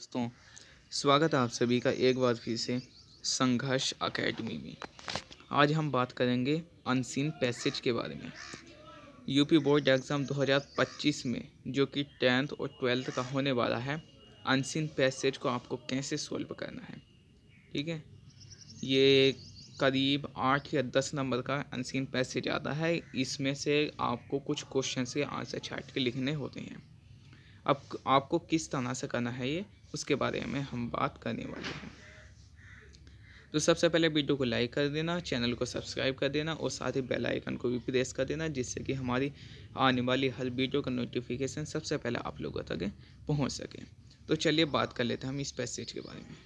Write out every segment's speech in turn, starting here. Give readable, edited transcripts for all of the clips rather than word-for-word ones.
दोस्तों, स्वागत है आप सभी का एक बार फिर से संघर्ष एकेडमी में। आज हम बात करेंगे अनसीन पैसेज के बारे में। यूपी बोर्ड एग्ज़ाम 2025 में जो कि 10th और 12th का होने वाला है, अनसीन पैसेज को आपको कैसे सॉल्व करना है। ठीक है, ये करीब 8 या 10 नंबर का अनसीन पैसेज आता है। इसमें से आपको कुछ क्वेश्चन के आंसर छाट के लिखने होते हैं। अब आपको किस तरह से करना है ये, उसके बारे में हम बात करने वाले हैं। तो सबसे पहले वीडियो को लाइक कर देना, चैनल को सब्सक्राइब कर देना और साथ ही बेल आइकन को भी प्रेस कर देना, जिससे कि हमारी आने वाली हर वीडियो का नोटिफिकेशन सबसे पहले आप लोगों तक पहुंच सके। तो चलिए बात कर लेते हैं हम इस पैसेज के बारे में।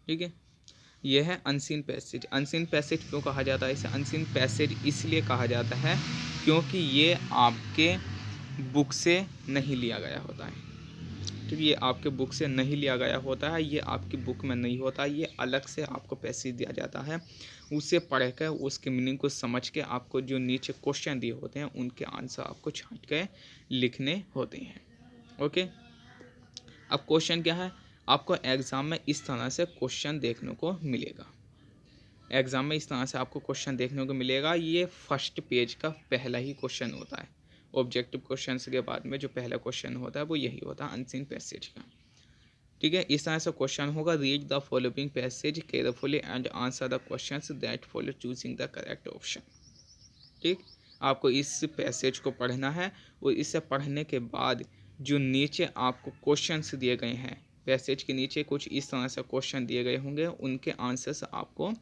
ठीक है, यह है अनसीन पैसेज। अनसीन पैसेज क्यों कहा जाता है इसे? अनसीन पैसेज इसलिए कहा जाता है क्योंकि ये आपके बुक से नहीं लिया गया होता है। ठीक, ये आपके बुक से नहीं लिया गया होता है, ये आपकी बुक में नहीं होता, ये अलग से आपको पैसेज दिया जाता है। उसे पढ़ कर उसके मीनिंग को समझ के आपको जो नीचे क्वेश्चन दिए होते हैं उनके आंसर आपको छांट के लिखने होते हैं। ओके, अब क्वेश्चन क्या है? आपको एग्ज़ाम में इस तरह से क्वेश्चन देखने को मिलेगा। एग्ज़ाम में इस तरह से आपको क्वेश्चन देखने को मिलेगा। ये फर्स्ट पेज का पहला ही क्वेश्चन होता है। ऑब्जेक्टिव क्वेश्चंस के बाद में जो पहला क्वेश्चन होता है वो यही होता है, अनसीन पैसेज का। ठीक है, इस तरह से क्वेश्चन होगा, read the following passage carefully and answer the questions that follow choosing the correct option. ठीक, आपको इस पैसेज को पढ़ना है और इसे पढ़ने के बाद जो नीचे आपको क्वेश्चंस दिए गए हैं, पैसेज के नीचे कुछ इस तरह से क्वेश्चन दिए गए होंगे, उनके आंसर्स आपको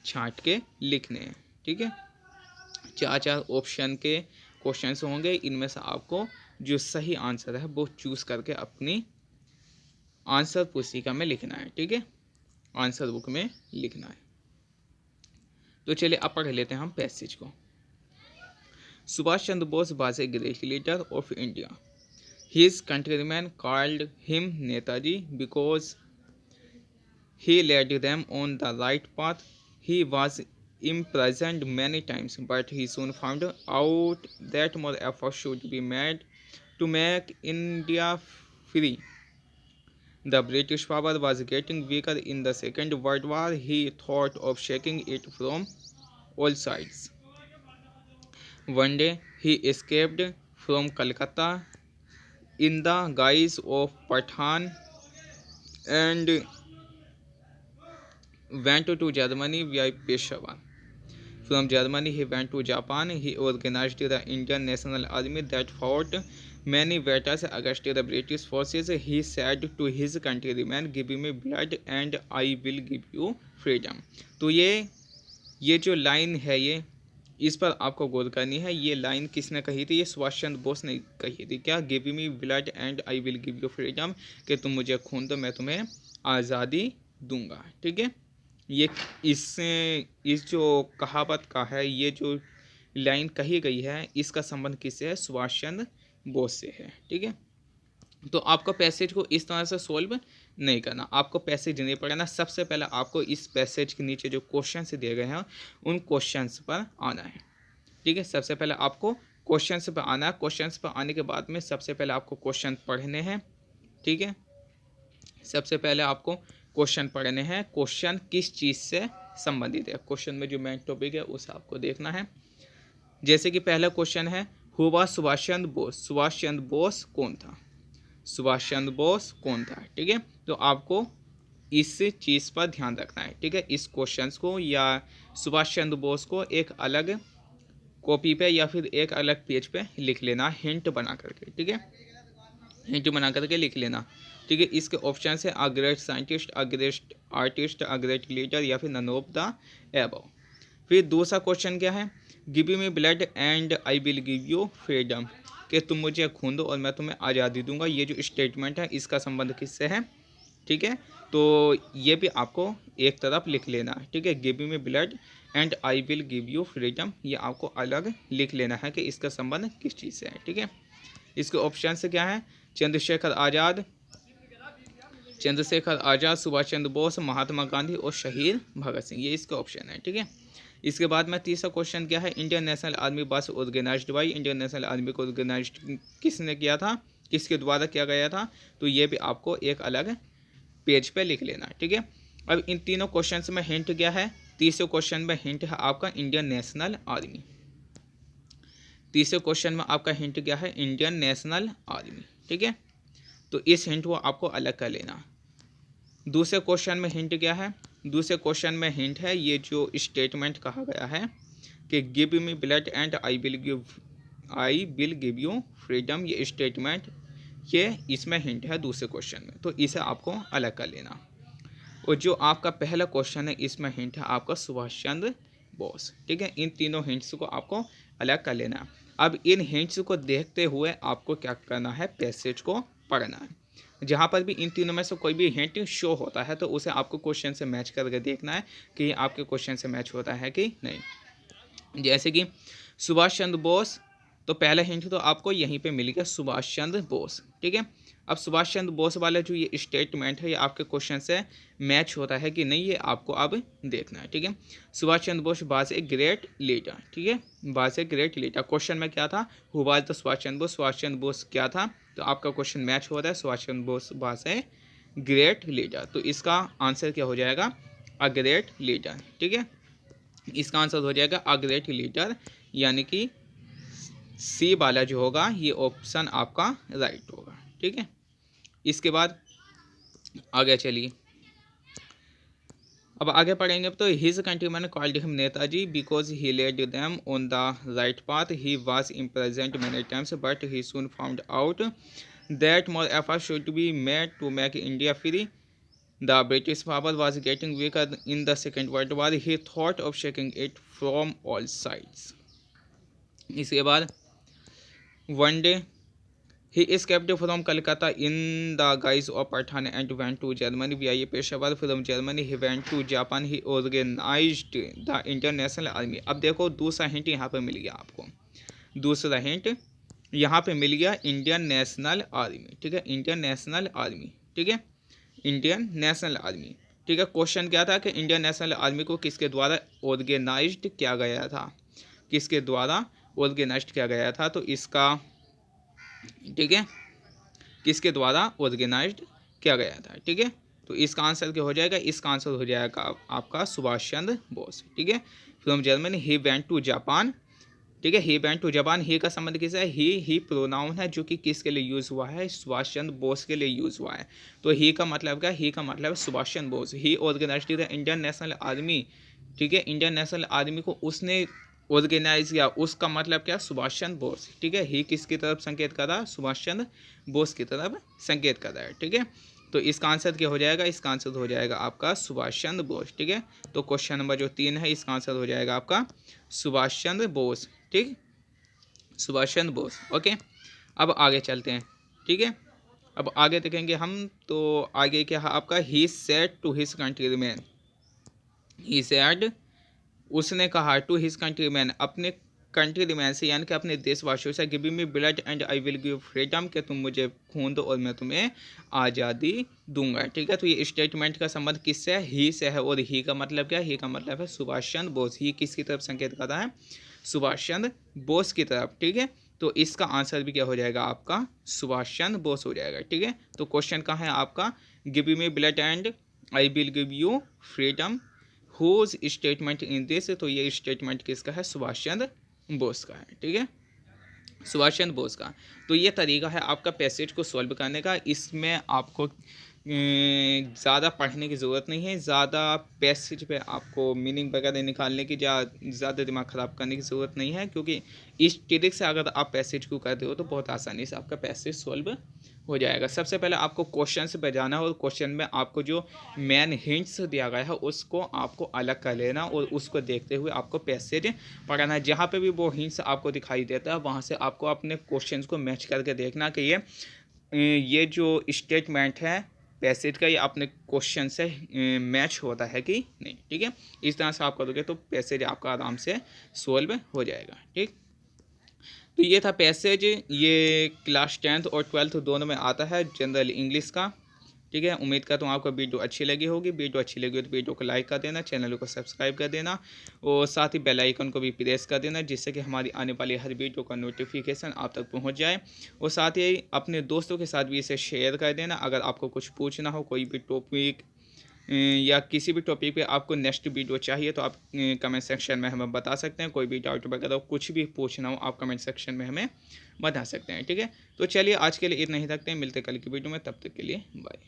छांट के लिखने हैं। ठीक है, 4 ऑप्शन के क्वेश्चंस होंगे, इनमें से आपको जो सही आंसर है वो चूज़ करके अपनी आंसर पुस्तिका में लिखना है। ठीक है, आंसर बुक में लिखना है। तो चलिए अब पढ़ लेते हैं हम पैसेज को। Subhash Chandra Bose was a great leader of India. His countrymen called him Netaji because he led them on the right path. He was imprisoned many times, but he soon found out that more effort should be made to make India free. The British power was getting weaker in the Second World War. He thought of shaking it from all sides. One day, he escaped from Calcutta in the guise of Pathan and went to Germany via Peshawar. From Germany, he went to Japan. He organized the Indian National Army that fought many battles against the British forces. He said to his countrymen, "Give me blood and I will give you freedom." तो ये जो line है, ये इस पर आपको गौर करनी है। ये लाइन किसने कही थी? ये सुभाष चंद्र बोस ने कही थी। क्या? Give me blood and I will give you freedom, कि तुम मुझे खून दो मैं तुम्हें आज़ादी दूंगा। ठीक है, ये इस जो कहावत का है, ये जो लाइन कही गई है, इसका संबंध किससे है? सुभाष चंद्र बोस से है। ठीक है, तो आपको पैसेज को इस तरह से सोल्व नहीं करना, आपको पैसेज नहीं पढ़ना। सबसे पहले आपको इस पैसेज के नीचे जो क्वेश्चंस दिए गए हैं उन क्वेश्चंस पर आना है। ठीक है, सबसे पहले आपको क्वेश्चंस पर आना है। क्वेश्चंस पर आने के बाद में सबसे पहले आपको क्वेश्चन पढ़ने हैं। ठीक है, सबसे पहले आपको क्वेश्चन पढ़ने हैं। क्वेश्चन किस चीज़ से संबंधित है, क्वेश्चन में जो मेन टॉपिक है उसे आपको देखना है। जैसे कि पहला क्वेश्चन है, हु वाज सुभाष चंद्र बोस? सुभाष चंद्र बोस कौन था? सुभाष चंद्र बोस कौन था? ठीक है, तो आपको इस चीज़ पर ध्यान रखना है। ठीक है, इस क्वेश्चंस को या सुभाष चंद्र बोस को एक अलग कॉपी पे या फिर एक अलग पेज पे लिख लेना, हिंट बना करके। ठीक है, हिंट बना करके लिख लेना। ठीक है, इसके ऑप्शन है a great scientist, a great artist, a great leader या फिर नन ऑफ द एबव। फिर दूसरा क्वेश्चन क्या है? Give me blood and I will give you freedom, कि तुम मुझे खून दो और मैं तुम्हें आज़ादी दूंगा। ये जो स्टेटमेंट है इसका संबंध किससे है? ठीक है, तो ये भी आपको एक तरफ लिख लेना है। ठीक है, give me blood and I will give you freedom, ये आपको अलग लिख लेना है कि इसका संबंध किस चीज़ से है। ठीक है, इसके ऑप्शन से क्या है? चंद्रशेखर आज़ाद, सुभाष चंद्र बोस, महात्मा गांधी और शहीद भगत सिंह, ये इसके ऑप्शन है। ठीक है, इसके बाद में तीसरा क्वेश्चन क्या है, Indian National Army was organised by, Indian National Army को ऑर्गेनाइज किसने किया था, किसके द्वारा किया गया था, तो ये भी आपको एक अलग पेज पे लिख लेना, ठीक है। अब इन तीनों क्वेश्चन में हिंट क्या है, तीसरे क्वेश्चन में हिंट है आपका इंडियन नेशनल आर्मी, तीसरे क्वेश्चन में आपका हिंट क्या है, इंडियन नेशनल आर्मी, ठीक है। तो इस हिंट को आपको अलग कर लेना। दूसरे क्वेश्चन में हिंट क्या है, दूसरे क्वेश्चन में हिंट है ये जो स्टेटमेंट कहा गया है कि give me blood and I will give you freedom, ये स्टेटमेंट, ये इसमें हिंट है दूसरे क्वेश्चन में, तो इसे आपको अलग कर लेना। और जो आपका पहला क्वेश्चन है इसमें हिंट है आपका सुभाष चंद्र बोस, ठीक है। इन तीनों हिंट्स को आपको अलग कर लेना है। अब इन हिंट्स को देखते हुए आपको क्या करना है, पैसेज को पढ़ना है। जहाँ पर भी इन तीनों में से कोई भी हिंट शो होता है तो उसे आपको क्वेश्चन से मैच करके देखना है कि आपके क्वेश्चन से मैच होता है कि नहीं। जैसे कि सुभाष चंद्र बोस, तो पहला हिंट तो आपको यहीं पे मिल गया, सुभाष चंद्र बोस, ठीक है। अब सुभाष चंद्र बोस वाला जो ये स्टेटमेंट है ये आपके क्वेश्चन से मैच होता है कि नहीं, ये आपको अब देखना है, ठीक है। Subhash Chandra Bose was a great leader, ठीक है, was a great leader. Question में क्या था, who was the Subhash Chandra Bose, Subhash Chandra Bose क्या था, तो आपका क्वेश्चन मैच हो रहा है, Subhash Chandra Bose was a great leader, तो इसका आंसर क्या हो जाएगा, अ ग्रेट लीडर, ठीक है। इसका आंसर हो जाएगा अ ग्रेट लीडर, यानी कि सी वाला जो होगा ये ऑप्शन आपका राइट होगा, ठीक है। इसके बाद आगे चलिए, अब आगे पढ़ेंगे। तो his countryman called him Netaji because he led them on the right path, he was imprisoned many times but he soon found out that more effort should be made to make India free, the British power was getting weaker in the Second World War. He thought of shaking it from all sides. इसके बाद one day he escaped from Calcutta in the guise of Pathan and went to Germany via Peshawar. From Germany he went to Japan. He organized the International Army. अब देखो दूसरा hint यहाँ पे मिल गया आपको, दूसरा हिंट यहाँ पे मिल गया इंडियन नेशनल आर्मी, ठीक है, इंडियन नेशनल आर्मी, ठीक है, इंडियन नेशनल आर्मी, ठीक है। क्वेश्चन क्या था कि इंडियन नेशनल आर्मी को किसके द्वारा ऑर्गेनाइज्ड किया गया था, किसके द्वारा ऑर्गेनाइज्ड किया गया था, तो इसका, ठीक है, किसके द्वारा ऑर्गेनाइज्ड किया गया था, ठीक है। तो इसका आंसर क्या हो जाएगा, इसका आंसर हो जाएगा आपका सुभाष चंद्र बोस, ठीक है। From Germany he went to Japan, ठीक है, ही वेंट टू जापान, ही का संबंध किससे है, ही प्रोनाउन है जो कि किसके लिए यूज़ हुआ है, सुभाष चंद्र बोस के लिए यूज़ हुआ है। तो ही का मतलब क्या, ही का मतलब है Subhash Chandra Bose. He organised the Indian National Army, ठीक है, इंडियन नेशनल आर्मी को उसने ऑर्गेनाइज किया, उसका मतलब क्या, सुभाष चंद्र बोस, ठीक है। ही किसकी तरफ संकेत कर रहा है, सुभाष चंद्र बोस की तरफ संकेत कर रहा है, ठीक है। तो इसका आंसर क्या हो जाएगा, इसका आंसर हो जाएगा आपका सुभाष चंद्र बोस, ठीक है। तो क्वेश्चन नंबर जो 3 है इसका आंसर हो जाएगा आपका सुभाष चंद्र बोस, ठीक, सुभाष चंद्र बोस, ओके। अब आगे चलते हैं, ठीक है, अब आगे देखेंगे हम। तो आगे क्या है आपका, he said to his countryman, he said, उसने कहा, टू हिज कंट्रीमैन, अपने कंट्रीमैन से यानी कि अपने देशवासियों से, give me blood and I will give freedom, कि तुम मुझे खून दो और मैं तुम्हें आज़ादी दूंगा, ठीक है। तो ये स्टेटमेंट का संबंध किससे है, ही से है, और ही का मतलब क्या है, ही का मतलब है सुभाष चंद्र बोस। ही किसकी तरफ संकेत कर रहा है, सुभाष चंद्र बोस की तरफ, ठीक है। तो इसका आंसर भी क्या हो जाएगा आपका सुभाष चंद्र बोस हो जाएगा, ठीक है। तो क्वेश्चन कहाँ है आपका, give me blood and I will give you freedom, whose statement in this, तो ये स्टेटमेंट किसका है, सुभाष चंद्र बोस का है, ठीक है, सुभाष चंद्र बोस का। तो ये तरीका है आपका पैसेज को सॉल्व करने का। इसमें आपको ज़्यादा पढ़ने की ज़रूरत नहीं है, ज़्यादा पैसेज पे आपको मीनिंग वगैरह निकालने की ज़्यादा दिमाग ख़राब करने की ज़रूरत नहीं है, क्योंकि इस ट्रिक से अगर आप पैसेज को करते हो तो बहुत आसानी से आपका पैसेज सॉल्व हो जाएगा। सबसे पहले आपको क्वेश्चन पे जाना है और क्वेश्चन में आपको जो मेन हिंट्स दिया गया है उसको आपको अलग कर लेना और उसको देखते हुए आपको पैसेज पढ़ना है। जहाँ पे भी वो हिंट्स आपको दिखाई देता है वहाँ से आपको अपने क्वेश्चन को मैच करके देखना कि ये जो स्टेटमेंट है पैसेज का ये अपने क्वेश्चन से मैच होता है कि नहीं, ठीक है। इस तरह से आप करोगे तो पैसेज आपका आराम से सॉल्व हो जाएगा, ठीक। तो ये था पैसेज, ये क्लास 10th और 12th दोनों में आता है, जनरल इंग्लिश का, ठीक है, उम्मीद करता हूँ आपको वीडियो अच्छी लगी होगी। वीडियो अच्छी लगी हो तो वीडियो को लाइक कर देना, चैनल को सब्सक्राइब कर देना और साथ ही बेल आइकन को भी प्रेस कर देना, जिससे कि हमारी आने वाली हर वीडियो का नोटिफिकेशन आप तक पहुँच जाए। और साथ ही अपने दोस्तों के साथ भी इसे शेयर कर देना। अगर आपको कुछ पूछना हो, कोई भी टॉपिक या किसी भी टॉपिक पे आपको नेक्स्ट वीडियो चाहिए तो आप कमेंट सेक्शन में हमें बता सकते हैं। कोई भी डाउट वगैरह कुछ भी पूछना हो आप कमेंट सेक्शन में हमें बता सकते हैं। ठीक है, तो चलिए आज के लिए इतना ही रखते हैं, मिलते हैं कल की वीडियो में, तब तक के लिए बाय।